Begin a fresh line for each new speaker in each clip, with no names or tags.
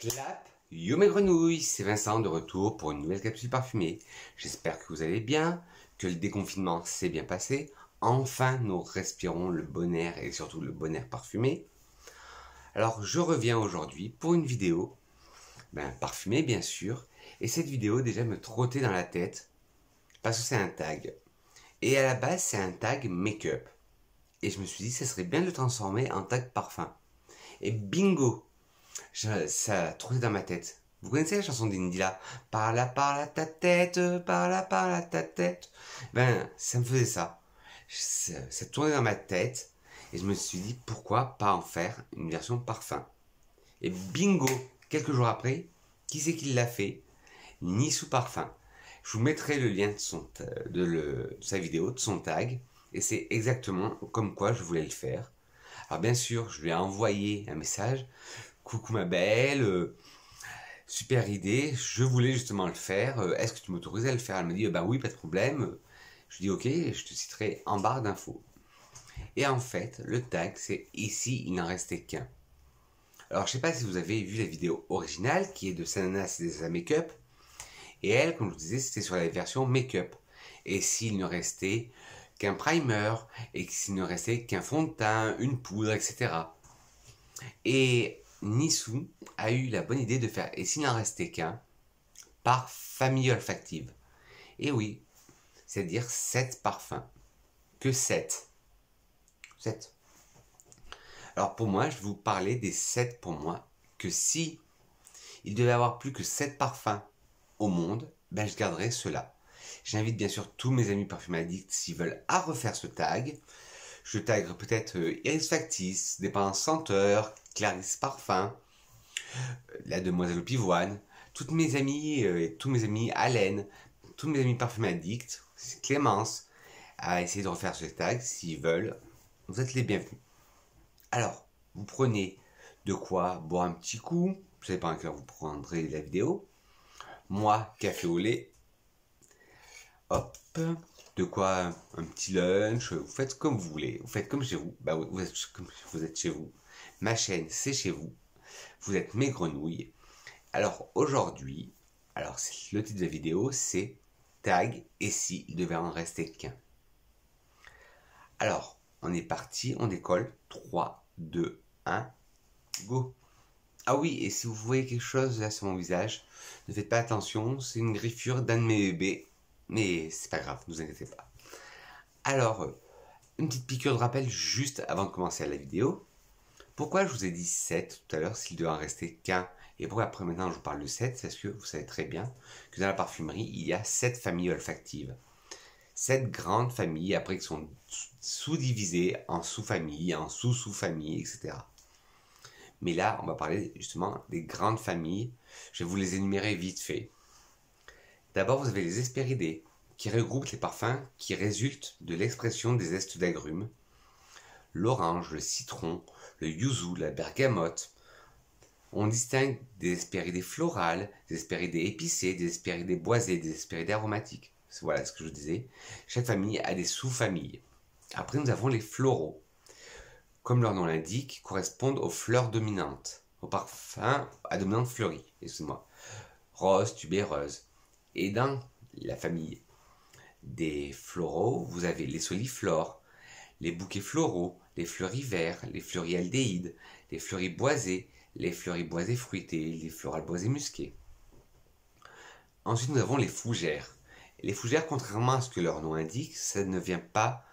Clap, yo mes grenouilles, c'est Vincent de retour pour une nouvelle capsule parfumée. J'espère que vous allez bien, que le déconfinement s'est bien passé. Enfin, nous respirons le bon air et surtout le bon air parfumé. Alors, je reviens aujourd'hui pour une vidéo, parfumée bien sûr. Et cette vidéo déjà me trottait dans la tête parce que c'est un tag. Et à la base, c'est un tag make-up. Et je me suis dit, ça serait bien de le transformer en tag parfum. Et bingo! Ça a trotté dans ma tête. Vous connaissez la chanson d'Indila? Par là, ta tête, par là, ta tête. Ça me faisait ça. Ça tournait dans ma tête. Et je me suis dit, pourquoi pas en faire une version parfum? Et bingo! Quelques jours après, qui c'est qui l'a fait? Nissou Parfum. Je vous mettrai le lien de sa vidéo, de son tag. Et c'est exactement comme quoi je voulais le faire. Alors bien sûr, je lui ai envoyé un message. Coucou ma belle, super idée, je voulais justement le faire, est-ce que tu m'autorises à le faire? Elle me dit, oui, pas de problème. Je dis, ok, je te citerai en barre d'infos. Et en fait, le tag, c'est ici, il n'en restait qu'un. Alors, je sais pas si vous avez vu la vidéo originale, qui est de Sananas et des Make-up, et elle, comme je vous disais, c'était sur la version Make-up. Et s'il ne restait qu'un primer, et s'il ne restait qu'un fond de teint, une poudre, etc. Et Nissou a eu la bonne idée de faire, et s'il n'en restait qu'un, par famille olfactive. Et oui, c'est-à-dire 7 parfums. Que 7. 7. Alors pour moi, je vais vous parler des 7 pour moi, que si il devait y avoir plus que 7 parfums au monde, je garderais ceux-là. J'invite bien sûr tous mes amis parfum addicts, s'ils veulent, à refaire ce tag. Je taguerai peut-être Iris Factice, Dépendance Senteur, Clarisse Parfum, la Demoiselle au Pivoine, toutes mes amies et tous mes amis Allen, tous mes amis parfum addicts, Clémence, à essayer de refaire ce tag s'ils veulent. Vous êtes les bienvenus. Alors, vous prenez de quoi boire un petit coup. Je ne sais pas à quelle heure vous prendrez la vidéo. Moi, café au lait. Hop. De quoi un petit lunch. Vous faites comme vous voulez. Vous faites comme chez vous. Oui, vous êtes chez vous. Ma chaîne, c'est chez vous. Vous êtes mes grenouilles. Alors aujourd'hui, le titre de la vidéo, c'est tag et si il devait en rester qu'un. Alors, on est parti, on décolle. 3, 2, 1, go. Ah oui, et si vous voyez quelque chose là sur mon visage, ne faites pas attention, c'est une griffure d'un de mes bébés. Mais c'est pas grave, ne vous inquiétez pas. Alors, une petite piqûre de rappel juste avant de commencer la vidéo. Pourquoi je vous ai dit 7 tout à l'heure s'il devait en rester qu'un? Et pourquoi après maintenant je vous parle de 7? Parce que vous savez très bien que dans la parfumerie, il y a 7 familles olfactives. 7 grandes familles, après qui sont sous-divisées en sous-familles, en sous-sous-familles, etc. Mais là, on va parler justement des grandes familles. Je vais vous les énumérer vite fait. D'abord, vous avez les Hespéridés, qui regroupent les parfums qui résultent de l'expression des zestes d'agrumes. L'orange, le citron, le yuzu, la bergamote. On distingue des Hespéridés florales, des Hespéridés épicés, des Hespéridés boisés, des Hespéridés aromatiques. Voilà ce que je vous disais. Chaque famille a des sous-familles. Après, nous avons les floraux. Comme leur nom l'indique, correspondent aux fleurs dominantes, aux parfums à dominante fleurie, excusez-moi. Rose, tubéreuse. Et dans la famille des floraux, vous avez les soliflores, les bouquets floraux, les fleuris verts, les fleuris aldéhydes, les fleuris boisés, les fleuris boisés fruités, les florales boisées musquées. Ensuite, nous avons les fougères. Les fougères, contrairement à ce que leur nom indique, ça ne vient pas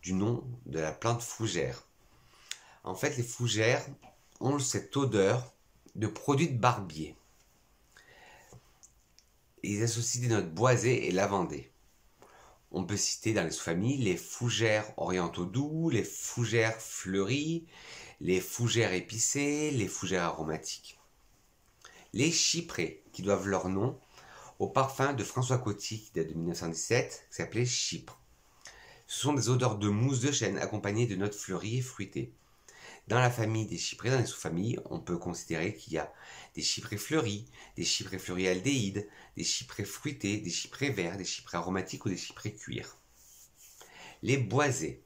du nom de la plante fougère. En fait, les fougères ont cette odeur de produits de barbier. Ils associent des notes boisées et lavandées. On peut citer dans les sous-familles les fougères orientaux doux, les fougères fleuries, les fougères épicées, les fougères aromatiques. Les chyprées, qui doivent leur nom au parfum de François Coty, qui date de 1917, qui s'appelait Chypre. Ce sont des odeurs de mousse de chêne accompagnées de notes fleuries et fruitées. Dans la famille des chyprées, dans les sous-familles, on peut considérer qu'il y a des chyprées fleuries, des chyprées fleuries aldéhydes, des chyprées fruités, des chyprées verts, des chyprées aromatiques ou des chyprées cuir. Les boisés.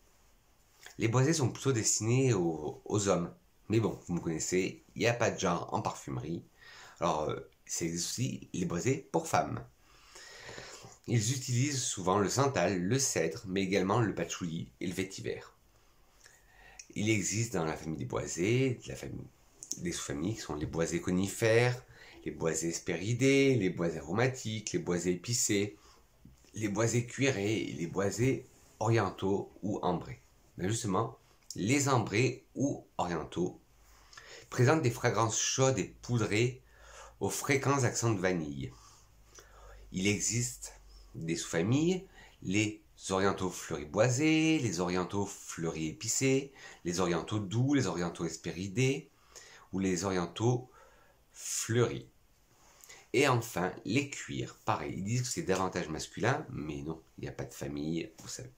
Les boisés sont plutôt destinés aux hommes. Mais bon, vous me connaissez, il n'y a pas de genre en parfumerie. Alors, c'est aussi les boisés pour femmes. Ils utilisent souvent le santal, le cèdre, mais également le patchouli et le vétiver. Il existe dans la famille des boisés, des sous-familles qui sont les boisés conifères, les boisés hespéridés, les boisés aromatiques, les boisés épicés, les boisés cuirés et les boisés orientaux ou ambrés. Mais justement, les ambrés ou orientaux présentent des fragrances chaudes et poudrées aux fréquents accents de vanille. Il existe des sous-familles, les orientaux fleuris boisés, les orientaux fleuris épicés, les orientaux doux, les orientaux hespéridés ou les orientaux fleuris. Et enfin, les cuirs, pareil, ils disent que c'est davantage masculin, mais non, il n'y a pas de famille, vous savez,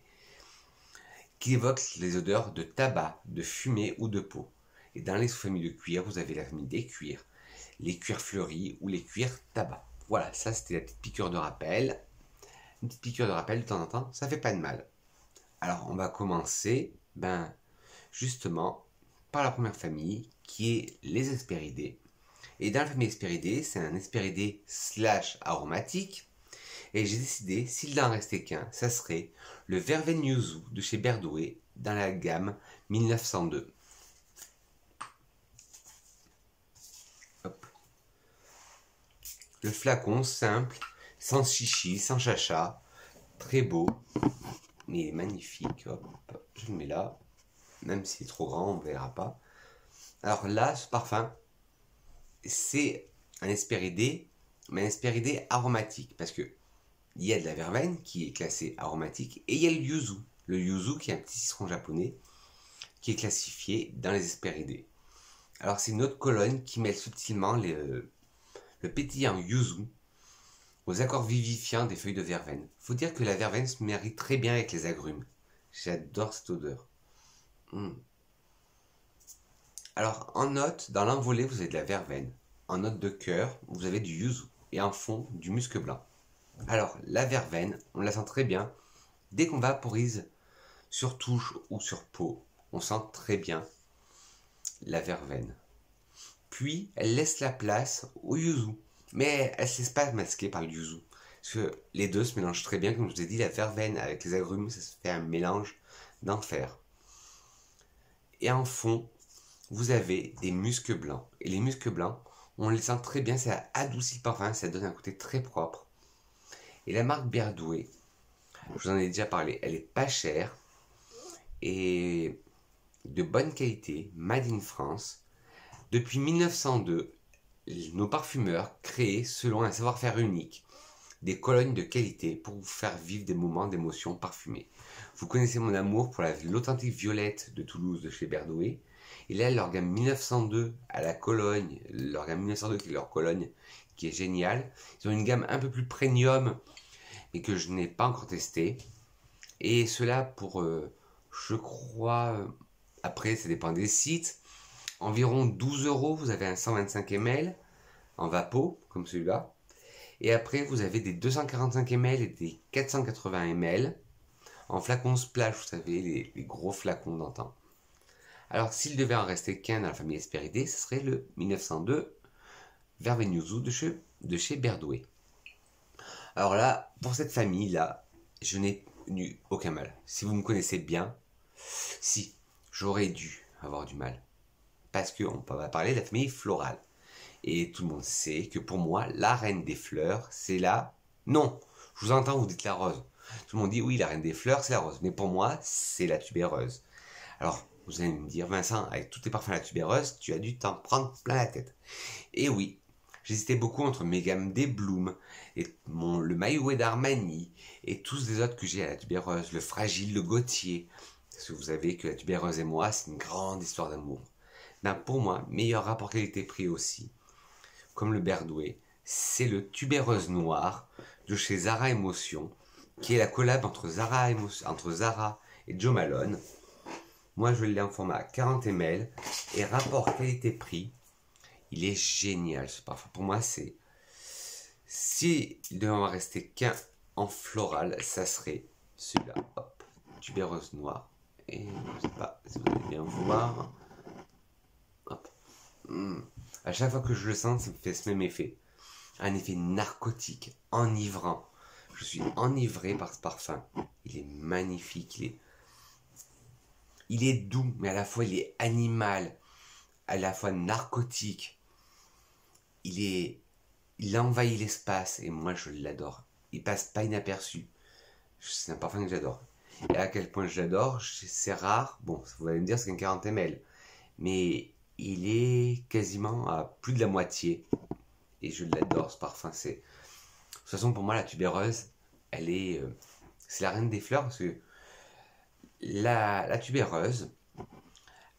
qui évoquent les odeurs de tabac, de fumée ou de peau. Et dans les sous-familles de cuir, vous avez la famille des cuirs, les cuirs fleuris ou les cuirs tabac. Voilà, ça c'était la petite piqûre de rappel. Une petite piqûre de rappel de temps en temps, ça fait pas de mal. Alors on va commencer, justement, par la première famille, qui est les hespéridés. Et dans la famille hespéridés, c'est un hespéridé / aromatique. Et j'ai décidé, s'il n'en restait qu'un, ça serait le Verveine Yuzu de chez Berdouet dans la gamme 1902. Hop. Le flacon simple, sans chichi, sans chacha, très beau, mais il est magnifique. Hop, je le mets là, même s'il est trop grand, on ne verra pas. Alors là, ce parfum, c'est un hespéridé, mais un hespéridé aromatique, parce que il y a de la verveine qui est classée aromatique, et il y a le yuzu qui est un petit citron japonais, qui est classifié dans les hespéridés. Alors c'est une autre colonne qui mêle subtilement le pétillant yuzu aux accords vivifiants des feuilles de verveine. Faut dire que la verveine se marie très bien avec les agrumes. J'adore cette odeur. Alors en note, dans l'envolée, vous avez de la verveine. En note de cœur, vous avez du yuzu. Et en fond, du musc blanc. Alors la verveine, on la sent très bien. Dès qu'on vaporise sur touche ou sur peau, on sent très bien la verveine. Puis elle laisse la place au yuzu. Mais elle ne se laisse pas masquer par le yuzu. Parce que les deux se mélangent très bien. Comme je vous ai dit, la verveine avec les agrumes, ça se fait un mélange d'enfer. Et en fond, vous avez des muscs blancs. Et les muscs blancs, on les sent très bien. Ça adoucit le parfum, ça donne un côté très propre. Et la marque Berdouet, je vous en ai déjà parlé, elle est pas chère et de bonne qualité, made in France. Depuis 1902, nos parfumeurs créent, selon un savoir-faire unique, des colonnes de qualité pour vous faire vivre des moments d'émotion parfumés. Vous connaissez mon amour pour l'authentique violette de Toulouse de chez Berdouet. Et là, leur gamme 1902 à la Cologne, leur gamme 1902 qui est leur Cologne, qui est géniale. Ils ont une gamme un peu plus premium, mais que je n'ai pas encore testé. Et cela pour, je crois, après ça dépend des sites, environ 12 €, vous avez un 125 ml en vapeau, comme celui-là. Et après, vous avez des 245 ml et des 480 ml en flacon splash, vous savez, les gros flacons d'antan. Alors, s'il devait en rester qu'un dans la famille Hespéridés, ce serait le 1902 Verveine Yuzu de chez Berdouet. Alors là, pour cette famille-là, je n'ai eu aucun mal. Si vous me connaissez bien, si, j'aurais dû avoir du mal. Parce qu'on va parler de la famille florale. Et tout le monde sait que pour moi, la reine des fleurs, c'est la... Non, je vous entends, vous dites la rose. Tout le monde dit oui, la reine des fleurs, c'est la rose. Mais pour moi, c'est la tubéreuse. Alors, vous allez me dire, Vincent, avec tous tes parfums à la tubéreuse, tu as dû t'en prendre plein la tête. Et oui, j'hésitais beaucoup entre mes gammes des Bloom, et le Maïoué d'Armani, et tous les autres que j'ai à la tubéreuse, le Fragile, le Gautier. Parce que vous savez que la tubéreuse et moi, c'est une grande histoire d'amour. Ben pour moi, meilleur rapport qualité-prix aussi, comme le Berdouet, c'est le tubéreuse noir de chez Zara Emotion, qui est la collab entre Zara et Jo Malone. Moi, je l'ai en format 40 ml, et rapport qualité-prix, il est génial ce parfum. Pour moi, c'est... S'il devait en rester qu'un en floral, ça serait celui-là. Hop, tubéreuse noire. Et je ne sais pas si vous allez bien voir. Hop. À chaque fois que je le sens, ça me fait ce même effet. Un effet narcotique, enivrant. Je suis enivré par ce parfum. Il est magnifique, il est doux, mais à la fois il est animal, à la fois narcotique. Il envahit l'espace et moi je l'adore. Il passe pas inaperçu. C'est un parfum que j'adore. Et à quel point je l'adore, c'est rare. Bon, vous allez me dire c'est qu'un 40 ml. Mais il est quasiment à plus de la moitié. Et je l'adore ce parfum. De toute façon, pour moi, la tubéreuse, c'est la reine des fleurs parce que la tubéreuse,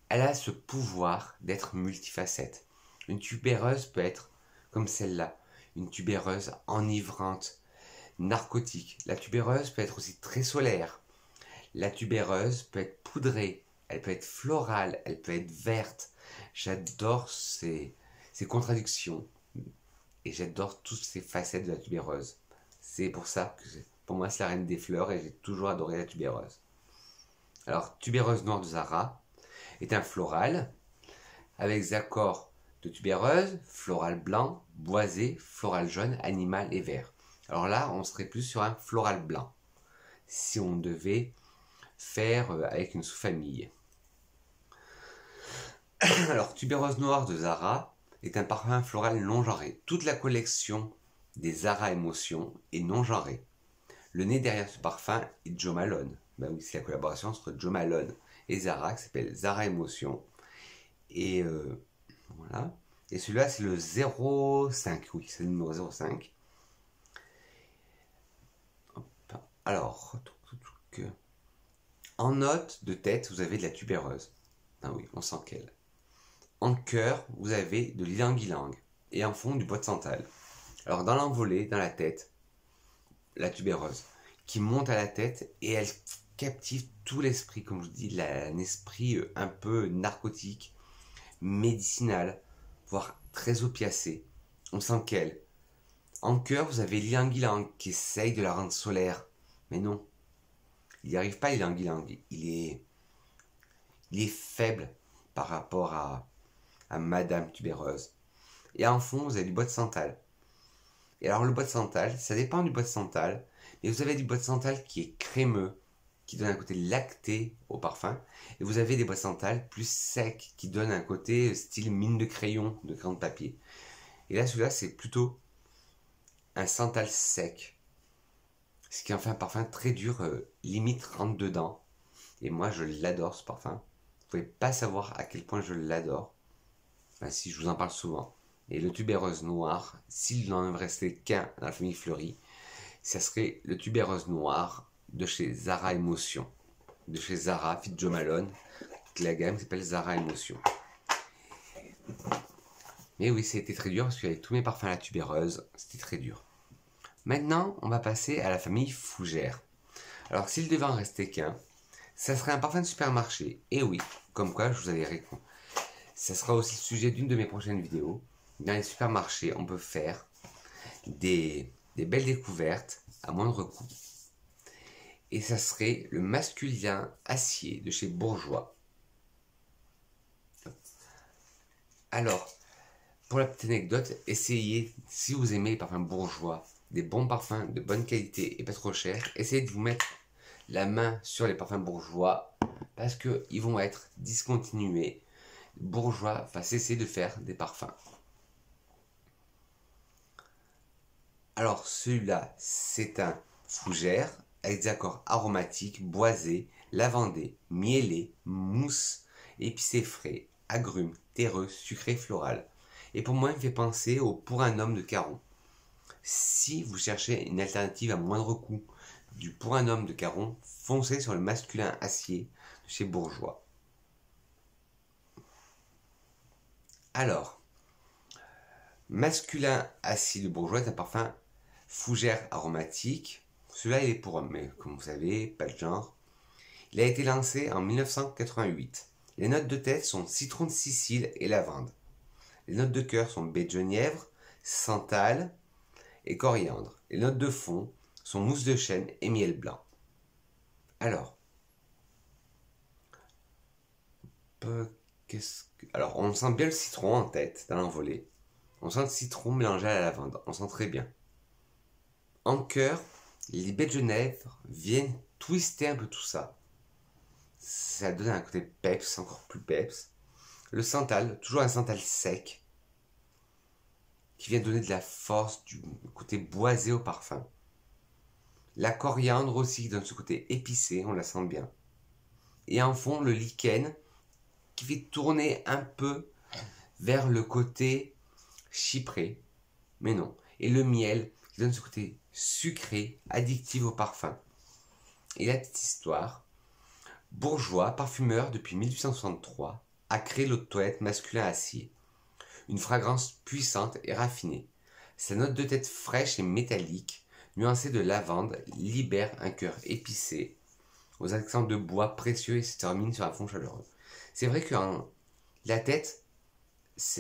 elle a ce pouvoir d'être multifacette. Une tubéreuse peut être comme celle-là, une tubéreuse enivrante, narcotique. La tubéreuse peut être aussi très solaire. La tubéreuse peut être poudrée, elle peut être florale, elle peut être verte. J'adore ces contradictions et j'adore toutes ces facettes de la tubéreuse. C'est pour ça que pour moi c'est la reine des fleurs et j'ai toujours adoré la tubéreuse. Alors, tubéreuse noire de Zara est un floral avec des accords de tubéreuse, floral blanc, boisé, floral jaune, animal et vert. Alors là, on serait plus sur un floral blanc si on devait faire avec une sous-famille. Alors, tubéreuse noire de Zara est un parfum floral non genré. Toute la collection des Zara Émotions est non genrée. Le nez derrière ce parfum est Jo Malone. Ben oui, c'est la collaboration entre Jo Malone et Zara qui s'appelle Zara Émotion. Et voilà. Et celui-là, c'est le 05. Oui, c'est le numéro 05. Alors, en note de tête, vous avez de la tubéreuse. Ah oui, on sent qu'elle. En cœur, vous avez de l'ylang-ylang. Et en fond, du bois de santal. Alors, dans l'envolée, dans la tête, la tubéreuse, qui monte à la tête et elle captive tout l'esprit, comme je vous dis, un esprit un peu narcotique, médicinal, voire très opiacé. On sent qu'elle. En cœur, vous avez l'ylang-ylang qui essaye de la rendre solaire. Mais non, il n'y arrive pas, l'ylang-ylang. Il est faible par rapport à Madame Tubéreuse. Et en fond, vous avez du bois de santal. Et alors, le bois de santal, ça dépend du bois de santal, mais vous avez du bois de santal qui est crémeux, qui donne un côté lacté au parfum, et vous avez des bois de santal plus secs, qui donnent un côté style mine de crayon, de crayon de papier. Et là, celui-là, c'est plutôt un santal sec, ce qui en fait un parfum très dur, limite rentre dedans. Et moi, je l'adore ce parfum. Vous pouvez pas savoir à quel point je l'adore. Enfin, si je vous en parle souvent. Et le tubéreuse noir, s'il n'en restait qu'un dans la famille Fleury, ça serait le tubéreuse noir de chez Zara Émotion. De chez Zara, fit Jo Malone. La gamme s'appelle Zara Émotion. Mais oui, c'était très dur parce qu'avec tous mes parfums à la tubéreuse, c'était très dur. Maintenant, on va passer à la famille Fougère. Alors, s'il devait en rester qu'un, ça serait un parfum de supermarché. Et oui, comme quoi, je vous avais répondu. Ça sera aussi le sujet d'une de mes prochaines vidéos. Dans les supermarchés, on peut faire des belles découvertes à moindre coût. Et ça serait le masculin acier de chez Bourjois. Alors, pour la petite anecdote, essayez, si vous aimez les parfums bourgeois, des bons parfums de bonne qualité et pas trop chers, essayez de vous mettre la main sur les parfums bourgeois parce qu'ils vont être discontinués. Bourgeois va cesser de faire des parfums. Alors celui-là, c'est un fougère avec des accords aromatiques, boisés, lavandés, miellés, mousse, épicé frais, agrumes, terreux, sucré, floral. Et pour moi, il me fait penser au Pour un homme de Caron. Si vous cherchez une alternative à moindre coût du Pour un homme de Caron, foncez sur le masculin acier de chez Bourjois. Alors, masculin acier de Bourjois est un parfum fougère aromatique. Celui-là, il est pour homme, mais comme vous savez, pas de genre. Il a été lancé en 1988. Les notes de tête sont citron de Sicile et lavande. Les notes de cœur sont baie de genièvre, santal et coriandre. Les notes de fond sont mousse de chêne et miel blanc. Alors, Alors, on sent bien le citron en tête, dans l'envolée. On sent le citron mélangé à la lavande. On sent très bien. En cœur, les baies de Genève viennent twister un peu tout ça. Ça donne un côté peps, encore plus peps. Le santal, toujours un santal sec, qui vient donner de la force, du côté boisé au parfum. La coriandre aussi, qui donne ce côté épicé, on la sent bien. Et en fond, le lichen, qui fait tourner un peu vers le côté chypré, mais non. Et le miel, qui donne ce côté sucré, addictif au parfum. Et la petite histoire, Bourgeois, parfumeur depuis 1863, a créé l'eau de toilette masculin acier. Une fragrance puissante et raffinée. Sa note de tête fraîche et métallique, nuancée de lavande, libère un cœur épicé, aux accents de bois précieux et se termine sur un fond chaleureux. C'est vrai que la tête,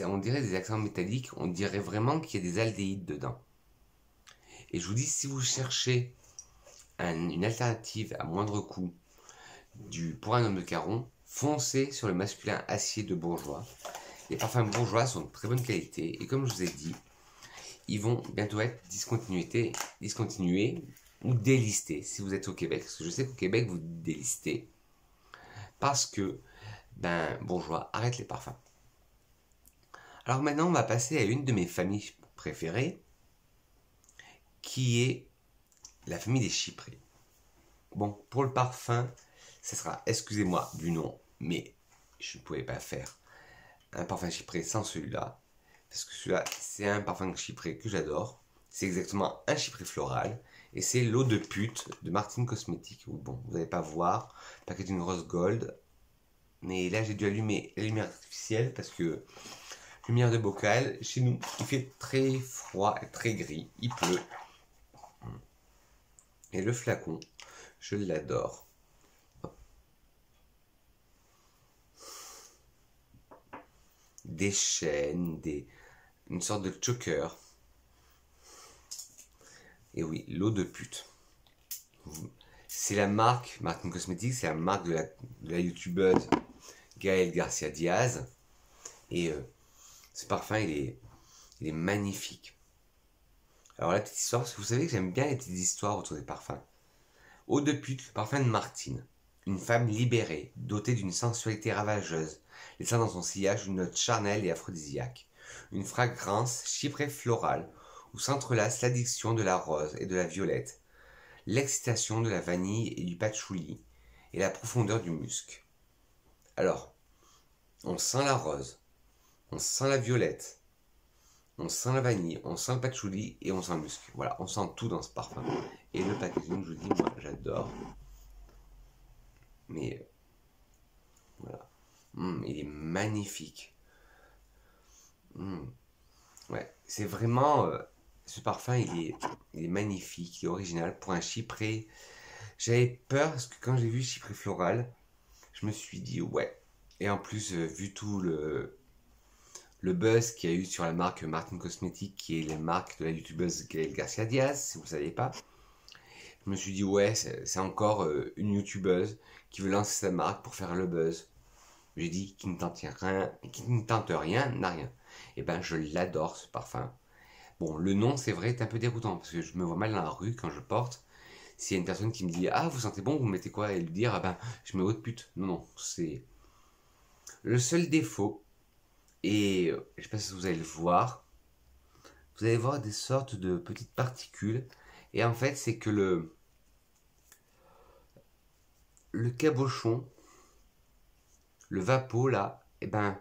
on dirait des accents métalliques, on dirait vraiment qu'il y a des aldéhydes dedans. Et je vous dis, si vous cherchez une alternative à moindre coût pour un homme de Caron, foncez sur le masculin acier de Bourgeois. Les parfums Bourgeois sont de très bonne qualité et comme je vous ai dit, ils vont bientôt être discontinués ou délistés si vous êtes au Québec. Parce que je sais qu'au Québec, vous délistez parce que Bourgeois arrête les parfums. Alors maintenant, on va passer à une de mes familles préférées, qui est la famille des chyprés. Bon, pour le parfum, ça sera, excusez-moi du nom, mais je ne pouvais pas faire un parfum chypré sans celui-là. Parce que celui-là, c'est un parfum chypré que j'adore. C'est exactement un chypré floral. Et c'est l'eau de pute de Martine Cosmétiques. Bon, vous n'allez pas voir, packaging rose gold. Mais là, j'ai dû allumer la lumière artificielle parce que lumière de bocal, chez nous, il fait très froid et très gris. Il pleut. Et le flacon, je l'adore. Des chaînes, une sorte de choker. Et oui, l'eau de pute. C'est la marque, Martine Cosmétiques, c'est la marque de la youtubeuse Gaëlle Garcia Diaz. Et ce parfum, il est magnifique. Alors la petite histoire, parce que vous savez que j'aime bien les petites histoires autour des parfums. Eau de pute, le parfum de Martine. Une femme libérée, dotée d'une sensualité ravageuse, laissant dans son sillage une note charnelle et aphrodisiaque. Une fragrance chyprée florale, où s'entrelacent l'addiction de la rose et de la violette, l'excitation de la vanille et du patchouli, et la profondeur du musc. Alors, on sent la rose, on sent la violette, on sent la vanille, on sent le patchouli et on sent le musc. Voilà, on sent tout dans ce parfum. Et le packaging, je vous dis, moi, j'adore. Mais, voilà. Il est magnifique. Ouais, c'est vraiment... ce parfum, il est magnifique, il est original. Pour un chypré, j'avais peur parce que quand j'ai vu chypré floral, je me suis dit, ouais. Et en plus, vu tout le buzz qu'il y a eu sur la marque Martine Cosmétiques, qui est la marque de la youtubeuse Gaëlle Garcia Diaz, si vous ne savez pas, je me suis dit, ouais, c'est encore une youtubeuse qui veut lancer sa marque pour faire le buzz. J'ai dit, qui ne tente rien, n'a rien. Et ben, je l'adore, ce parfum. Bon, le nom, c'est vrai, est un peu déroutant, parce que je me vois mal dans la rue quand je porte. S'il y a une personne qui me dit, ah, vous sentez bon, vous mettez quoi? Et lui dire, ah ben, je mets eau de pute. Non, non, c'est le seul défaut. Et je ne sais pas si vous allez le voir. Vous allez voir des sortes de petites particules. Et en fait, c'est que le cabochon, le vapeau, là, et ben,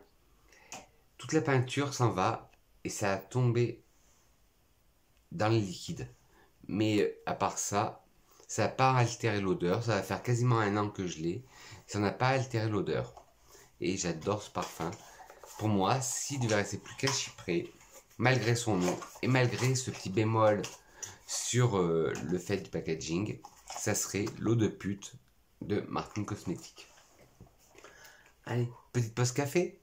toute la peinture s'en va et ça a tombé dans le liquide. Mais à part ça, ça n'a pas altéré l'odeur. Ça va faire quasiment 1 an que je l'ai. Ça n'a pas altéré l'odeur. Et j'adore ce parfum. Pour moi, s'il devait rester plus qu'à chypré, malgré son nom et malgré ce petit bémol sur le fait du packaging, ça serait l'eau de pute de Martine Cosmétiques. Allez, petite pause café.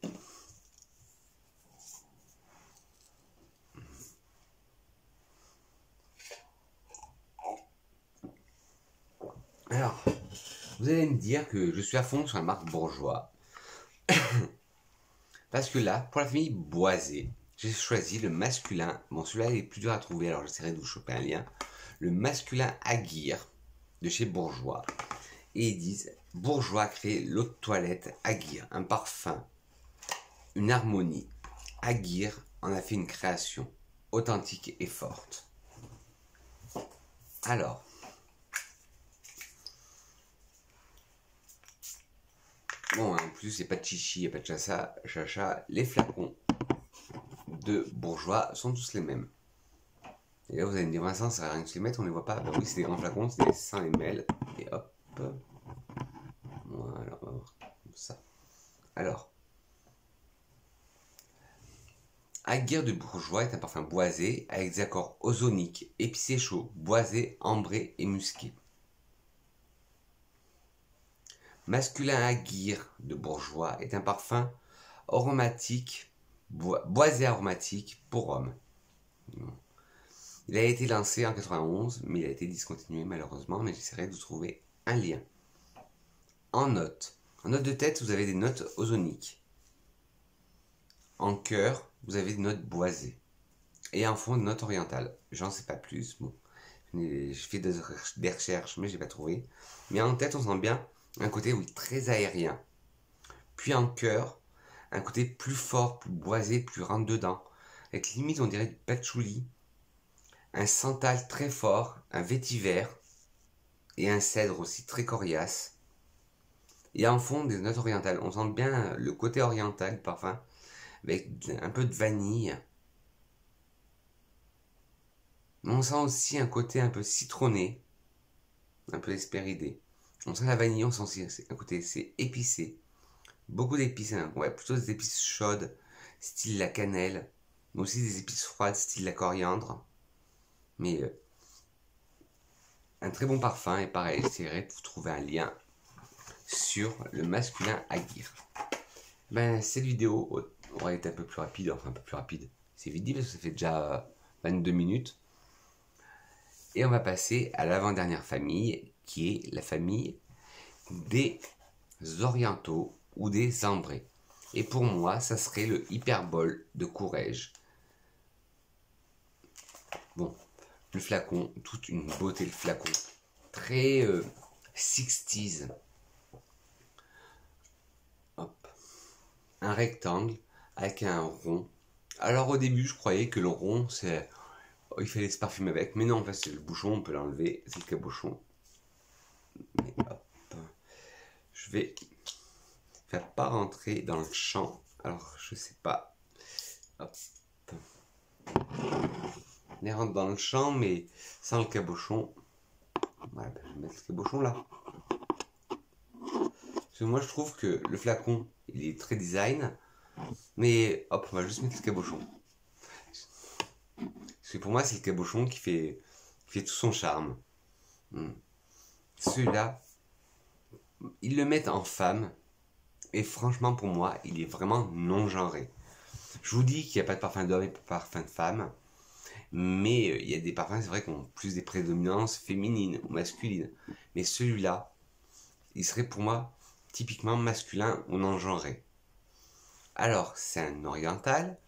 Alors, vous allez me dire que je suis à fond sur la marque Bourgeois. Parce que là, pour la famille boisée, j'ai choisi le masculin. Bon, celui-là il est plus dur à trouver, alors j'essaierai de vous choper un lien. Le masculin Aguirre de chez Bourjois. Et ils disent Bourjois a créé l'eau de toilette Aguirre, un parfum, une harmonie. Aguirre en a fait une création authentique et forte. Alors, bon, en plus, il n'y a pas de chichi, il n'y a pas de chacha. Les flacons de Bourjois sont tous les mêmes. Et là, vous allez me dire, Vincent, ça sert à rien de se les mettre, on ne les voit pas. Ben oui, c'est des grands flacons, c'est des 100 ml. Et hop. Voilà, on va voir comme ça. Alors, Aguirre de Bourjois est un parfum boisé avec des accords ozoniques, épicé chaud, boisé, ambré et musqué. Masculin Aguirre de Bourjois est un parfum aromatique, boisé aromatique pour homme. Il a été lancé en 91, mais il a été discontinué malheureusement, mais j'essaierai de vous trouver un lien. En note de tête, vous avez des notes ozoniques. En cœur, vous avez des notes boisées. Et en fond, des notes orientales. J'en sais pas plus. Bon, je fais des recherches, mais j'ai pas trouvé. Mais en tête, on sent bien un côté oui, très aérien. Puis en cœur, un côté plus fort, plus boisé, plus rentre dedans. Avec limite, on dirait du patchouli. Un santal très fort, un vétiver et un cèdre aussi très coriace. Et en fond, des notes orientales. On sent bien le côté oriental du parfum, avec un peu de vanille. Mais on sent aussi un côté un peu citronné, un peu espéridé. On sent la vanille, on sent aussi un côté c'est épicé. Beaucoup d'épices, hein. Ouais, plutôt des épices chaudes, style la cannelle, mais aussi des épices froides, style la coriandre. Mais un très bon parfum, et pareil, j'essaierai de vous trouver un lien sur le masculin Aguirre. Ben, cette vidéo aurait été un peu plus rapide, enfin un peu plus rapide. C'est vite dit parce que ça fait déjà 22 minutes. Et on va passer à l'avant-dernière famille, qui est la famille des orientaux ou des ambrés. Et pour moi, ça serait le hyperbole de Courrèges. Bon, le flacon, toute une beauté le flacon. Très 60s. Hop. Un rectangle avec un rond. Alors au début, je croyais que le rond, c'est... Oh, il fallait se parfumer avec. Mais non, en fait, c'est le bouchon, on peut l'enlever. C'est le cabochon. Mais hop. Je vais faire pas rentrer dans le champ. Alors, je sais pas. Hop. On rentre dans le champ, mais sans le cabochon. Ouais, ben, je vais mettre le cabochon là. Parce que moi, je trouve que le flacon, il est très design. Mais hop, on va juste mettre le cabochon. Parce que pour moi, c'est le cabochon qui fait tout son charme. Celui-là, ils le mettent en femme. Et franchement, pour moi, il est vraiment non genré. Je vous dis qu'il n'y a pas de parfum d'homme et pas de parfum de femme. Mais il y a des parfums, c'est vrai, qui ont plus des prédominances féminines ou masculines. Mais celui-là, il serait pour moi typiquement masculin ou non genré. Alors, c'est un oriental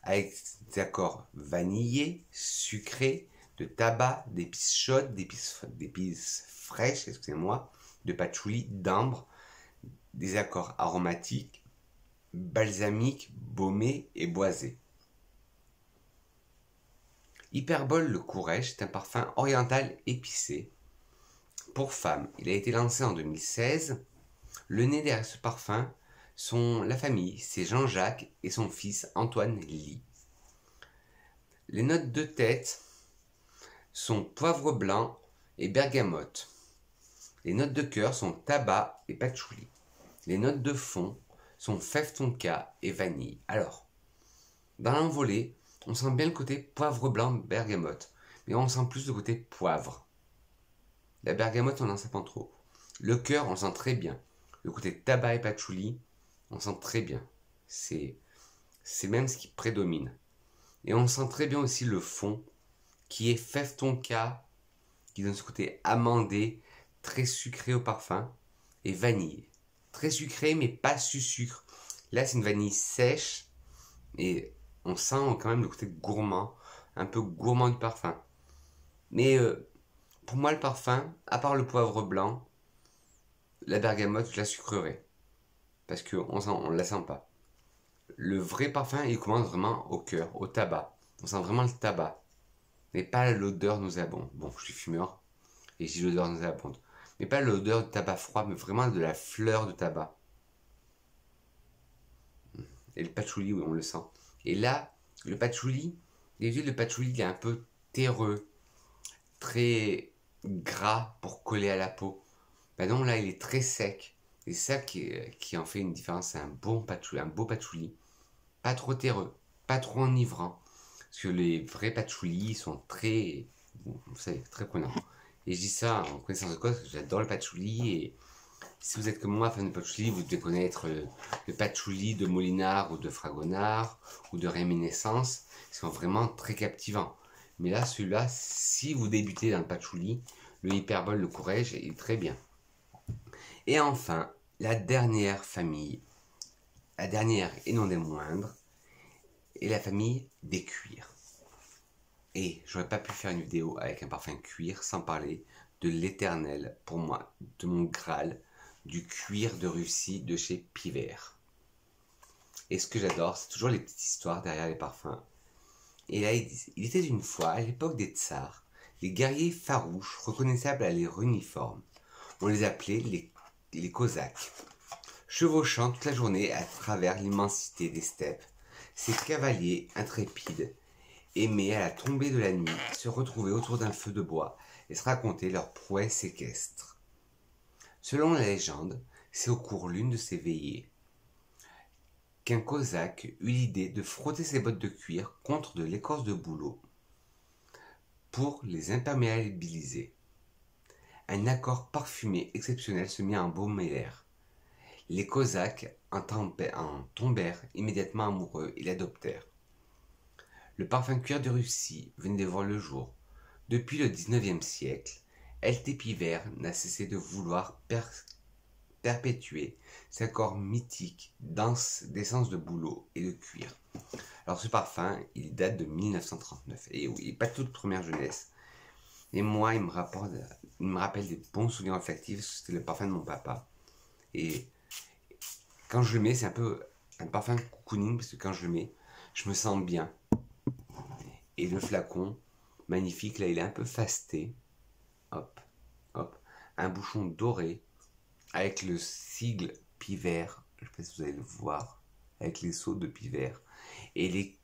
avec des accords vanillés, sucrés, de tabac, d'épices chaudes, d'épices fraîches, excusez-moi, de patchouli, d'ambre, des accords aromatiques, balsamiques, baumés et boisés. Hyperbole le Courrèges est un parfum oriental épicé pour femmes. Il a été lancé en 2016. Le nez derrière ce parfum sont la famille, c'est Jean-Jacques et son fils Antoine Ly. Les notes de tête sont poivre blanc et bergamote. Les notes de cœur sont tabac et patchouli. Les notes de fond sont fève tonka et vanille. Alors, dans l'envolée, on sent bien le côté poivre blanc bergamote, mais on sent plus le côté poivre. La bergamote, on n'en sent pas trop. Le cœur, on sent très bien. Le côté tabac et patchouli, on sent très bien. C'est même ce qui prédomine. Et on sent très bien aussi le fond, qui est fève tonka, qui donne ce côté amandé, très sucré au parfum, et vanille. Très sucré, mais pas sucre. Là, c'est une vanille sèche et on sent quand même le côté gourmand, un peu gourmand du parfum. Mais pour moi, le parfum, à part le poivre blanc, la bergamote, je la sucrerai. Parce qu'on ne la sent pas. Le vrai parfum, il commence vraiment au cœur, au tabac. On sent vraiment le tabac. Mais pas l'odeur nauséabonde. Bon, je suis fumeur et j'ai l'odeur nauséabonde. Mais pas l'odeur de tabac froid, mais vraiment de la fleur de tabac. Et le patchouli, oui, on le sent. Et là, le patchouli, d'habitude, le patchouli, il est un peu terreux, très gras pour coller à la peau. Ben non, là, il est très sec. Et c'est ça qui en fait une différence. C'est un bon patchouli, un beau patchouli. Pas trop terreux, pas trop enivrant. Parce que les vrais patchoulis sont très, vous savez, très prenants. Et je dis ça en connaissance de cause, parce que j'adore le patchouli. Et si vous êtes comme moi, fan de patchouli, vous devez connaître le patchouli de Molinard ou de Fragonard ou de Réminiscence. Ils sont vraiment très captivants. Mais là, celui-là, si vous débutez dans le patchouli, le hyperbole, le courage est très bien. Et enfin, la dernière famille, la dernière et non des moindres, est la famille des cuirs. Et j'aurais pas pu faire une vidéo avec un parfum cuir sans parler de l'éternel, pour moi, de mon Graal, du cuir de Russie de chez Pivert. Et ce que j'adore, c'est toujours les petites histoires derrière les parfums. Et là, il était une fois, à l'époque des tsars, des guerriers farouches reconnaissables à leur uniforme. On les appelait les Cosaques. Chevauchant toute la journée à travers l'immensité des steppes, ces cavaliers intrépides aimaient à la tombée de la nuit se retrouver autour d'un feu de bois et se raconter leurs prouesses équestres. Selon la légende, c'est au cours l'une de ces veillées qu'un cosaque eut l'idée de frotter ses bottes de cuir contre de l'écorce de bouleau pour les imperméabiliser. Un accord parfumé exceptionnel se mit à embaumer l'air. Les Cosaques en tombèrent immédiatement amoureux et l'adoptèrent. Le parfum cuir de Russie venait de voir le jour. Depuis le XIXe siècle, L.T. Pivert n'a cessé de vouloir perpétuer cet accord mythique d'essence de bouleau et de cuir. Alors ce parfum, il date de 1939. Et oui, pas toute première jeunesse. Et moi, il me rappelle des bons souvenirs olfactifs. C'était le parfum de mon papa. Et quand je le mets, c'est un peu un parfum cocooning, parce que quand je le mets, je me sens bien. Et le flacon, magnifique, là il est un peu fasté. Hop, hop. Un bouchon doré, avec le sigle Pivert. Je ne sais pas si vous allez le voir. Avec les sceaux de Pivert. Et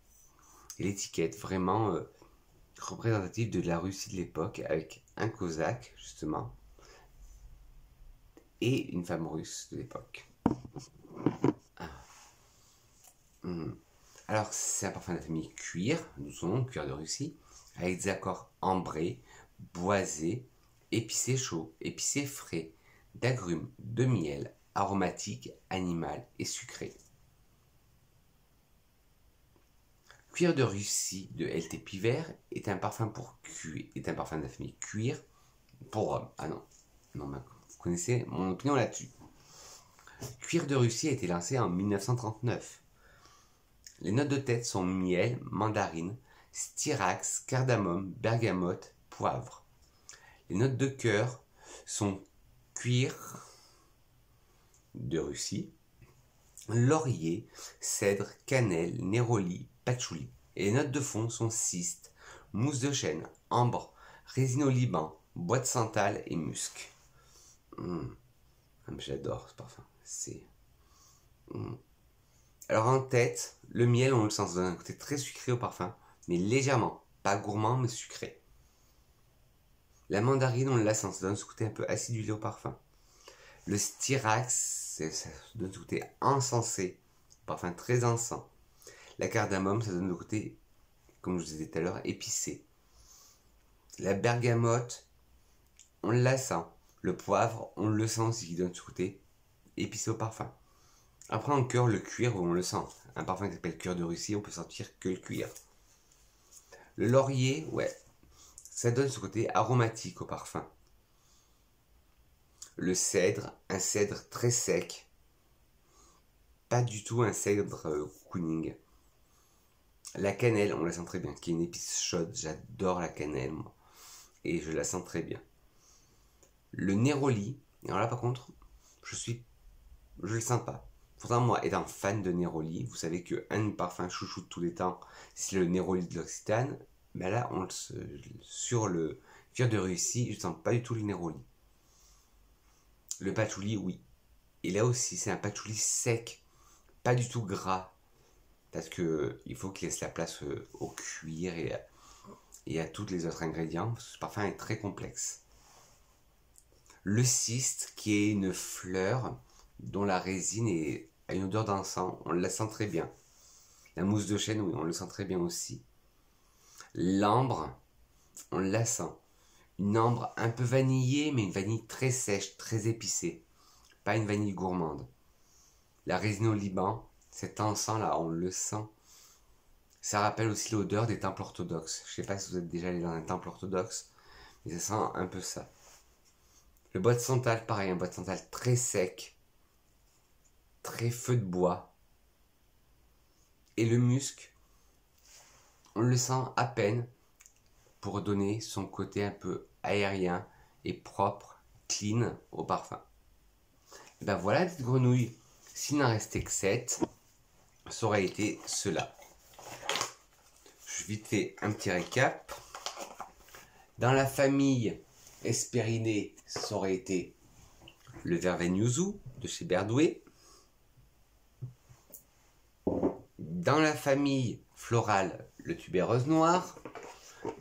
l'étiquette vraiment représentative de la Russie de l'époque, avec un cosaque, justement. Et une femme russe de l'époque. Alors, c'est un parfum de la famille cuir, nous sommes cuir de Russie, avec des accords ambrés, boisés, épicés chauds, épicés frais, d'agrumes, de miel, aromatique, animal et sucré. Cuir de Russie de L.T. Pivert est un parfum est un parfum de la famille cuir pour homme. Ah non, non, vous connaissez mon opinion là-dessus. Cuir de Russie a été lancé en 1939. Les notes de tête sont miel, mandarine, styrax, cardamome, bergamote, poivre. Les notes de cœur sont cuir de Russie, laurier, cèdre, cannelle, néroli, patchouli. Et les notes de fond sont cyste, mousse de chêne, ambre, résine au Liban, bois de santal et musc. J'adore ce parfum. Alors en tête, le miel, on le sent, ça donne un côté très sucré au parfum, mais légèrement, pas gourmand, mais sucré. La mandarine, on la sent, ça donne ce côté un peu acidulé au parfum. Le styrax, ça donne ce côté encensé, parfum très encens. La cardamome, ça donne le côté, comme je vous disais tout à l'heure, épicé. La bergamote, on la sent. Le poivre, on le sent aussi, qui donne ce côté épicé au parfum. Après en cœur, le cuir, on le sent. Un parfum qui s'appelle cuir de Russie, on peut sentir que le cuir. Le laurier, ouais, ça donne ce côté aromatique au parfum. Le cèdre, un cèdre très sec, pas du tout un cèdre cocooning. La cannelle, on la sent très bien, qui est une épice chaude. J'adore la cannelle, moi. Et je la sens très bien. Le néroli, alors là par contre, je le sens pas. Pourtant, moi, étant fan de néroli, vous savez que un parfum chouchou de tous les temps, c'est le néroli de l'Occitane. Mais là, sur le cuir de Russie, je ne sens pas du tout le néroli. Le patchouli, oui. Et là aussi, c'est un patchouli sec, pas du tout gras. Parce que il faut qu'il laisse la place au cuir et à tous les autres ingrédients. Parce que ce parfum est très complexe. Le cyste, qui est une fleur dont la résine a une odeur d'encens. On la sent très bien. La mousse de chêne, oui, on le sent très bien aussi. L'ambre, on la sent. Une ambre un peu vanillée, mais une vanille très sèche, très épicée. Pas une vanille gourmande. La résine au Liban, cet encens là, on le sent. Ça rappelle aussi l'odeur des temples orthodoxes. Je ne sais pas si vous êtes déjà allé dans un temple orthodoxe, mais ça sent un peu ça. Le bois de santal, pareil, un bois de santal très sec, très feu de bois. Et le musc, on le sent à peine pour donner son côté un peu aérien et propre, clean au parfum. Et ben voilà, petite grenouille. S'il n'en restait que 7, ça aurait été cela. Je vite fait un petit récap. Dans la famille Hesperidae, ça aurait été le verveine yuzu de chez Berdouet. Dans la famille florale, le tubéreuse noire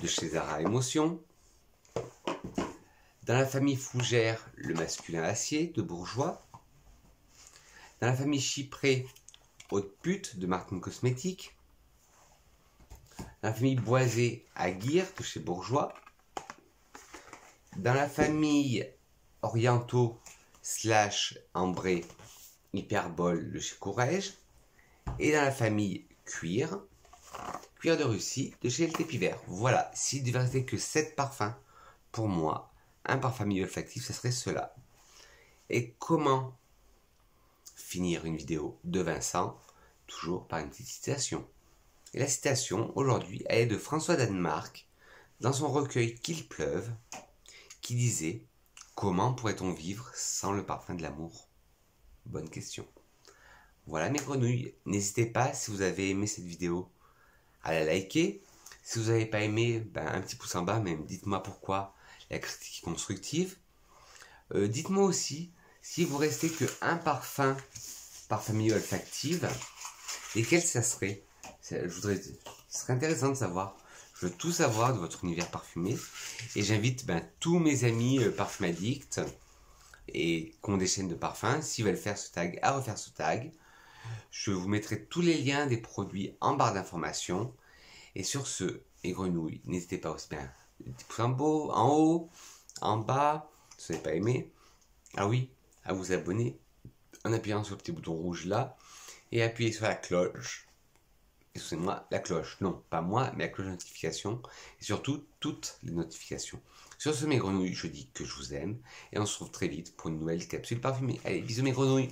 de chez Zara Émotion. Dans la famille fougère, le masculin acier de Bourgeois. Dans la famille chyprée, haute pute de Martin Cosmétique. Dans la famille boisée, Aguirre de chez Bourgeois. Dans la famille orientaux / ambré, hyperbole de chez Courrèges. Et dans la famille cuir de Russie de chez LT Pivert. Voilà, s'il ne devait rester que 7 parfums, pour moi, un parfum olfactif, ce serait cela. Et comment finir une vidéo de Vincent? Toujours par une petite citation. Et la citation, aujourd'hui, elle est de François Danemark, dans son recueil Qu'il pleuve, qui disait « Comment pourrait-on vivre sans le parfum de l'amour ?» Bonne question. Voilà mes grenouilles, n'hésitez pas si vous avez aimé cette vidéo à la liker. Si vous n'avez pas aimé, un petit pouce en bas, même dites-moi pourquoi, la critique est constructive. Dites-moi aussi si vous restez que un parfum par famille olfactive, lesquels ça serait. Ce serait intéressant de savoir. Je veux tout savoir de votre univers parfumé. Et j'invite tous mes amis parfumaddicts et qui ont des chaînes de parfums, s'ils veulent faire ce tag, à refaire ce tag. Je vous mettrai tous les liens des produits en barre d'informations. Et sur ce, les grenouilles, n'hésitez pas aussi bien les petits pouces en haut, en bas, si vous n'avez pas aimé. Ah oui, à vous abonner en appuyant sur le petit bouton rouge là. Et appuyez sur la cloche. Excusez-moi, la cloche. Non, pas moi, mais la cloche de notification. Et surtout, toutes les notifications. Sur ce, mes grenouilles, je dis que je vous aime. Et on se retrouve très vite pour une nouvelle capsule parfumée. Allez, bisous mes grenouilles.